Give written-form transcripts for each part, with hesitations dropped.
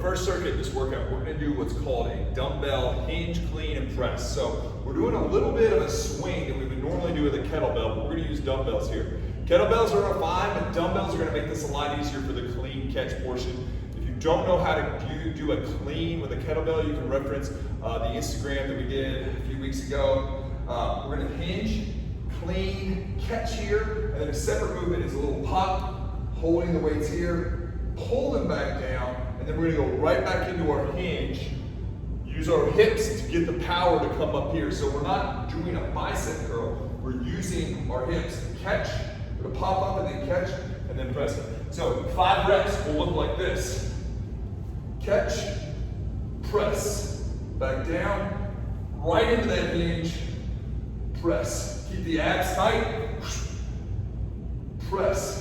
first circuit in this workout, we're gonna do what's called a dumbbell hinge, clean, and press. So we're doing a little bit of a swing that we would normally do with a kettlebell, but we're gonna use dumbbells here. Kettlebells are fine, but dumbbells are gonna make this a lot easier for the clean catch portion. If you don't know how to do a clean with a kettlebell, you can reference the Instagram that we did a few weeks ago. We're gonna hinge, clean, catch here, and then a separate movement is a little pop, holding the weights here, pull them back down, and then we're gonna go right back into our hinge, use our hips to get the power to come up here. So we're not doing a bicep curl, we're using our hips to catch, we're gonna pop up and then catch, and then press it. So 5 reps will look like this. Catch, press, back down, right into that hinge, press. Keep the abs tight, press.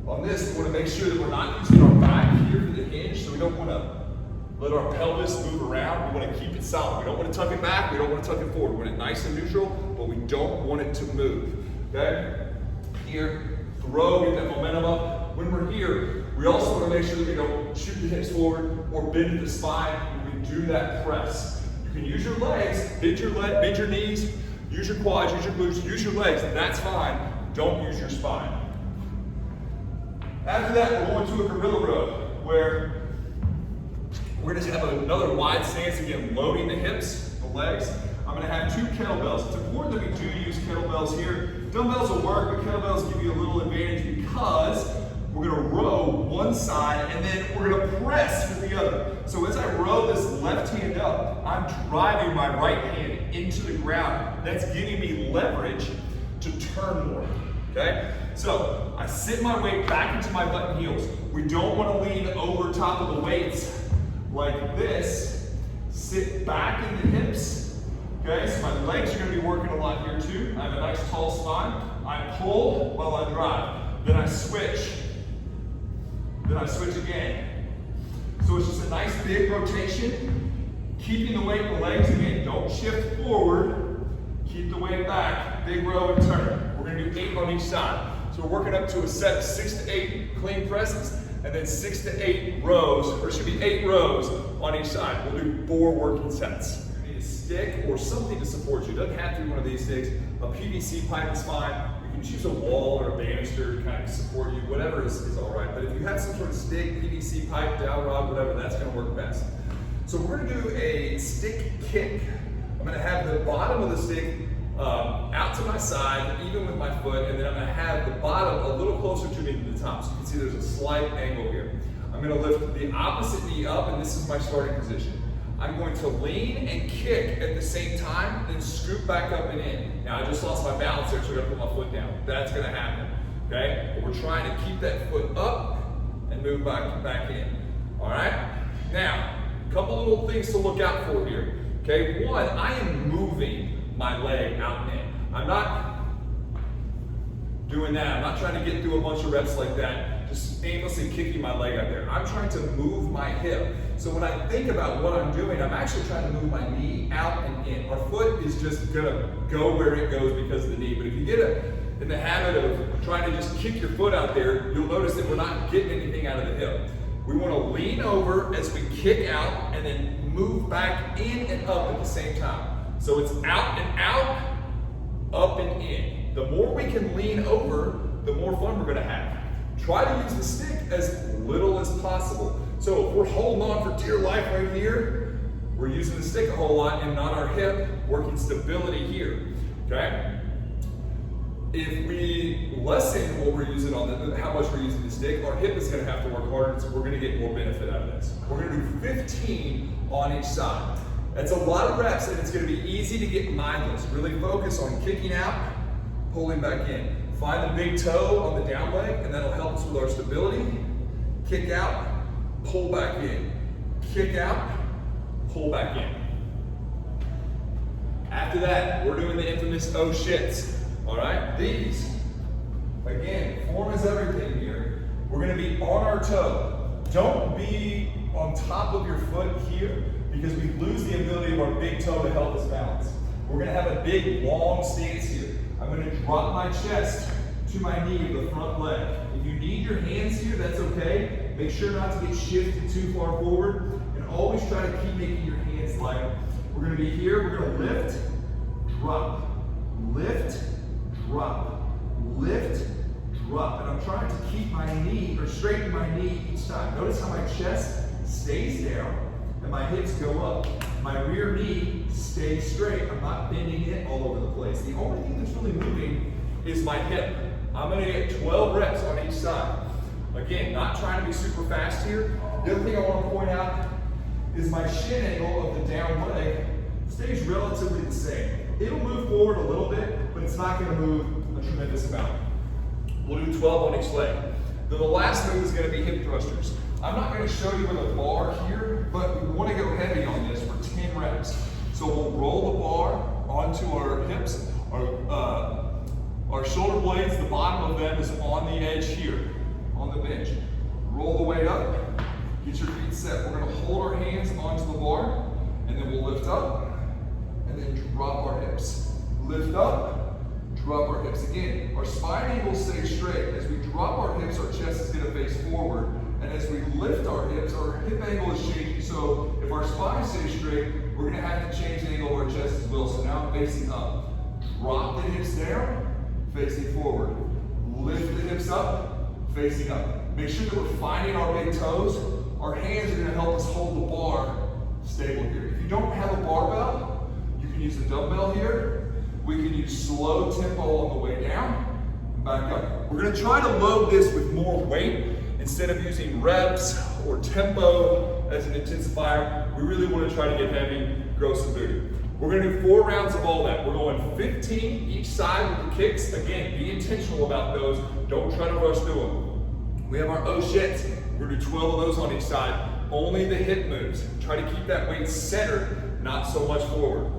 On this, we want to make sure that we're not using our back here for the hinge, so we don't want to let our pelvis move around. We want to keep it solid. We don't want to tuck it back, we don't want to tuck it forward. We want it nice and neutral, but we don't want it to move, okay? Here, throw, get that momentum up. When we're here, we also want to make sure that we don't shoot the hips forward or bend the spine when we do that press. You can use your legs, bend your knees, use your quads, use your glutes, use your legs, that's fine. Don't use your spine. After that, we're going to a gorilla row, where we're going to have another wide stance, again, loading the hips, the legs. I'm going to have 2 kettlebells. It's important that we do use kettlebells here. Dumbbells will work, but kettlebells give you a little advantage because we're going to row one side and then we're going to press with the other. So as I row this left hand up, I'm driving my right hand into the ground. That's giving me leverage to turn more, okay? So I sit my weight back into my butt and heels. We don't want to lean over top of the weights like this. Sit back in the hips. Okay, so my legs are going to be working a lot here too. I have a nice tall spine. I pull while I drive. Then I switch. Then I switch again. So it's just a nice big rotation. Keeping the weight in the legs again. Don't shift forward. Keep the weight back. Big row and turn. We're going to do 8 on each side. So we're working up to a set of 6 to 8 clean presses, and then 6 to 8 rows, or it should be 8 rows on each side. We'll do 4 working sets. You need a stick or something to support you. It doesn't have to be one of these sticks. A PVC pipe is fine. You can choose a wall or a banister to kind of support you. Whatever is all right. But if you have some sort of stick, PVC pipe, dowel rod, whatever, that's going to work best. So we're going to do a stick kick. I'm going to have the bottom of the stick out to my side, even with my foot, and then I'm going to have the bottom a little closer to me than the top. So you can see there's a slight angle here. I'm going to lift the opposite knee up, and this is my starting position. I'm going to lean and kick at the same time, then scoop back up and in. Now I just lost my balance there, so I'm going to put my foot down. That's going to happen, okay? But we're trying to keep that foot up and move back in, all right? Now, a couple little things to look out for here, okay? One, I am moving my leg out and in. I'm not doing that. I'm not trying to get through a bunch of reps like that, just aimlessly kicking my leg out there. I'm trying to move my hip. So when I think about what I'm doing, I'm actually trying to move my knee out and in. Our foot is just gonna go where it goes because of the knee. But if you get in the habit of trying to just kick your foot out there, you'll notice that we're not getting anything out of the hip. We want to lean over as we kick out and then move back in and up at the same time. So it's out and out, up and in. The more we can lean over, the more fun we're going to have. Try to use the stick as little as possible. So if we're holding on for dear life right here, we're using the stick a whole lot and not our hip, working stability here, okay? If we lessen what we're using on how much we're using the stick, our hip is going to have to work harder, so we're going to get more benefit out of this. We're going to do 15 on each side. That's a lot of reps, and it's going to be easy to get mindless. Really focus on kicking out, pulling back in. Find the big toe on the down leg, and that'll help us with our stability. Kick out, pull back in. Kick out, pull back in. After that, we're doing the infamous oh shits. All right, these, again, form is everything here. We're going to be on our toe. Don't be on top of your foot here, because we lose the ability of our big toe to help us balance. We're going to have a big, long stance here. I'm going to drop my chest to my knee of the front leg. If you need your hands here, that's okay. Make sure not to get shifted too far forward, and always try to keep making your hands light. We're gonna be here, we're gonna lift, drop, lift, drop, lift, drop. And I'm trying to keep my knee, or straighten my knee each time. Notice how my chest stays down and my hips go up. My rear knee stays straight. I'm not bending it all over the place. The only thing that's really moving is my hip. I'm gonna get 12 reps on each side. Again, not trying to be super fast here. The other thing I wanna point out is my shin angle of the down leg stays relatively the same. It'll move forward a little bit, but it's not gonna move a tremendous amount. We'll do 12 on each leg. Then the last move is gonna be hip thrusters. I'm not gonna show you with a bar here, but we wanna go heavy on this for 10 reps. So we'll roll the bar onto our hips, our shoulder blades, the bottom of them is on the edge here, on the bench. Roll the weight up, get your feet set. We're gonna hold our hands onto the bar, and then we'll lift up, and then drop our hips. Lift up, drop our hips. Again, our spine angle stays straight. As we drop our hips, our chest is gonna face forward. And as we lift our hips, our hip angle is changing. So if our spine stays straight, we're gonna have to change the angle of our chest as well. So now I'm facing up. Drop the hips down, facing forward. Lift the hips up, facing up. Make sure that we're finding our big toes. Our hands are gonna help us hold the bar stable here. If you don't have a barbell, you can use a dumbbell here. We can use slow tempo on the way down and back up. We're gonna try to load this with more weight. Instead of using reps or tempo as an intensifier, we really want to try to get heavy, grow some booty. We're going to do 4 rounds of all that. We're going 15 each side with the kicks. Again, be intentional about those. Don't try to rush through them. We have our oh shits. We're going to do 12 of those on each side. Only the hip moves. Try to keep that weight centered, not so much forward.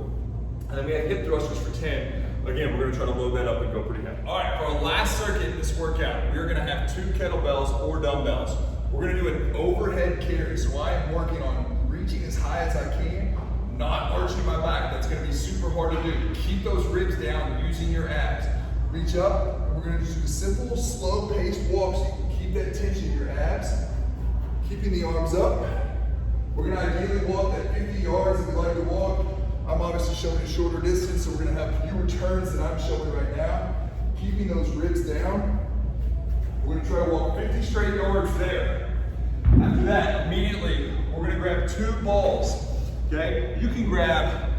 And then we have hip thrusters for 10. Again, we're gonna try to load that up and go pretty heavy. All right, for our last circuit in this workout, we're gonna have 2 kettlebells or dumbbells. We're gonna do an overhead carry. So I am working on reaching as high as I can, not arching my back. That's gonna be super hard to do. Keep those ribs down using your abs. Reach up, and we're gonna just do a simple, slow-paced walk so you can keep that tension in your abs. Keeping the arms up. We're gonna ideally walk that 50 yards if we like to walk. I'm obviously showing a shorter distance, so we're gonna have fewer turns than I'm showing right now. Keeping those ribs down. We're gonna try to walk 50 straight yards there. After that, immediately, we're gonna grab 2 balls, okay? You can grab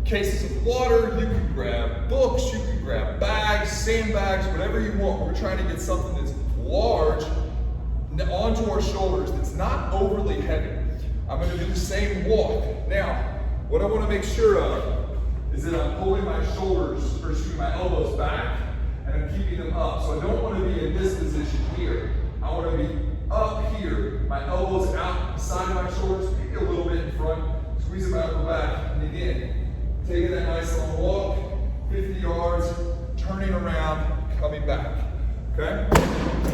cases of water, you can grab books, you can grab bags, sandbags, whatever you want. We're trying to get something that's large onto our shoulders, that's not overly heavy. I'm gonna do the same walk. Now, what I want to make sure of is that I'm pulling my shoulders, or excuse me, my elbows back, and I'm keeping them up. So I don't want to be in this position here. I want to be up here. My elbows out beside my shoulders, maybe a little bit in front, squeeze them out the back. And again, taking that nice long walk, 50 yards, turning around, coming back, okay?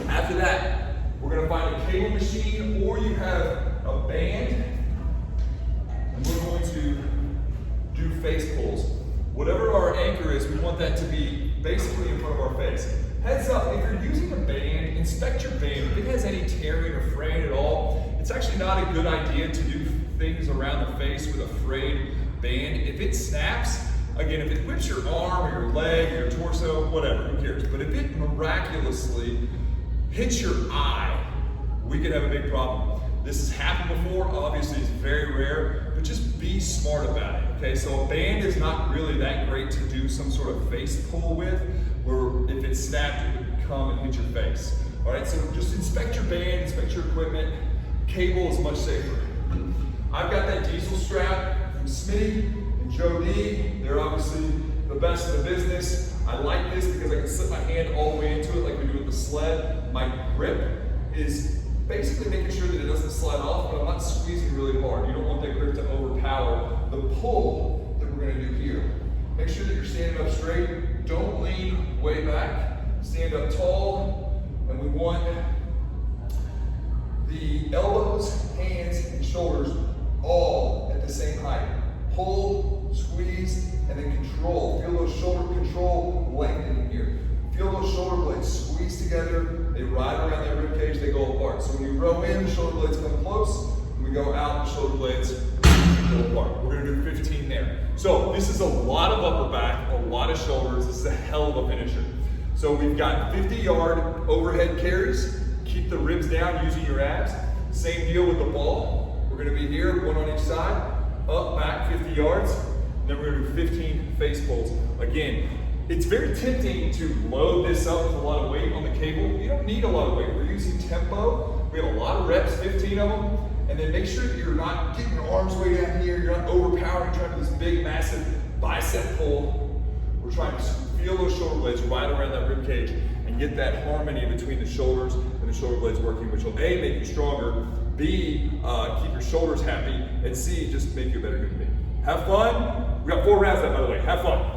After that, we're going to find a cable machine, or you have a band, and we're going to do face pulls. Whatever our anchor is, we want that to be basically in front of our face. Heads up, if you're using a band, inspect your band. If it has any tearing or fraying at all, it's actually not a good idea to do things around the face with a frayed band. If it snaps, again, if it whips your arm or your leg or your torso, whatever, who cares? But if it miraculously hits your eye, we could have a big problem. This has happened before, obviously it's very rare, but just be smart about it, okay? So a band is not really that great to do some sort of face pull with, where if it snapped, it would come and hit your face. All right, so just inspect your band, inspect your equipment. Cable is much safer. I've got that diesel strap from Smitty and Joe D. They're obviously the best in the business. I like this because I can slip my hand all the way into it like we do with the sled. My grip is basically making sure that it doesn't slide off, but I'm not squeezing really hard. You don't want that grip to overpower the pull that we're gonna do here. Make sure that you're standing up straight. Don't lean way back. Stand up tall, and we want the elbows, hands, and shoulders all at the same height. Pull, squeeze, and then control. Feel those shoulder control lengthening here. feel those shoulder blades squeeze together, they ride around that rib cage, they go apart. So when you row in, the shoulder blades come close. When we go out, the shoulder blades go apart. We're gonna do 15 there. So this is a lot of upper back, a lot of shoulders. This is a hell of a finisher. So we've got 50-yard overhead carries. Keep the ribs down using your abs. Same deal with the ball. We're gonna be here, one on each side, up, back, 50 yards. And then we're gonna do 15 face pulls. Again, it's very tempting to load this up with a lot of weight on the cable. You don't need a lot of weight. We're using tempo. We have a lot of reps, 15 of them. And then make sure that you're not getting your arms way down here. You're not overpowering, trying to do this big, massive bicep pull. We're trying to feel those shoulder blades right around that rib cage and get that harmony between the shoulders and the shoulder blades working, which will A, make you stronger, B, keep your shoulders happy, and C, just make you a better human being. Have fun. We got 4 rounds left, by the way. Have fun.